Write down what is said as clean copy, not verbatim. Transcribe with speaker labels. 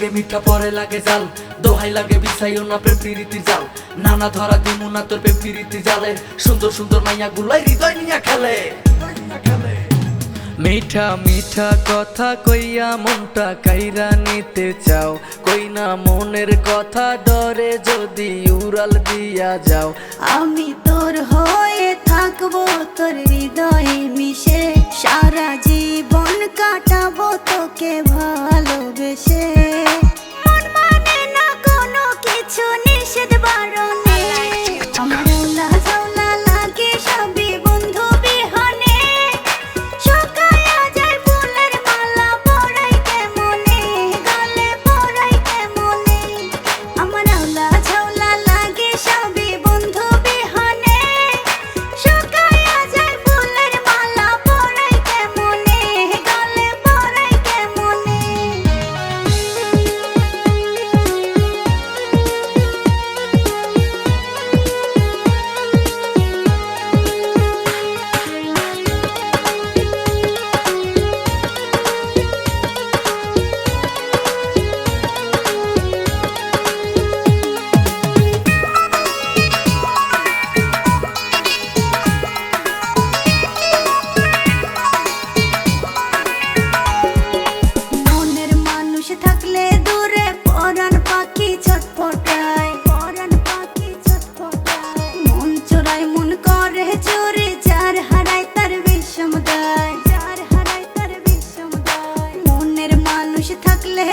Speaker 1: লাগে মিঠা পরে লাগে জাল, দোহাই লাগে বিছাইও না প্রেম প্রীতির জাল। নানা ধরা দিমু না তোর প্রেম প্রীতির জালে, সুন্দর সুন্দর মাইয়া গুলাই হৃদয় নিয়া খেলে। মিঠা মিঠা কথা কইয়া মনটা কাইরা নিতে চাও, কই না মনের কথা ডরে যদি উড়াল দিয়া যাও।
Speaker 2: আমি তোর হয়ে থাকবো তোর হৃদয়ে মিশে, সারা জীবন কাটাবো তোকে ভালোবেসে। মন মানে না কোনো কিছু নিষেধ বারণে, আমার আওলা ঝাওলা লাগে সবই বন্ধু বিহনে। শুকায়া যায় ফুলের মালা পরাই কেমনে, গালে পরাই কেমনে। আমার আওলা ঝাওলা লাগে সবই বন্ধু বিহনে। শুকায়া যায় ফুলের মালা পরাই কেমনে, গালে পরাই কেমনে। মনের মানুষ থাকলে দূরে পরাণ পাখি ছটফটায়, পরাণ পাখি ছটফটায়। মন চোরাই মন করে চোরে, যার হারায় তার বিষম দেয়, যার হারায় তার বিষম দেয়। মনের মানুষ থাকলে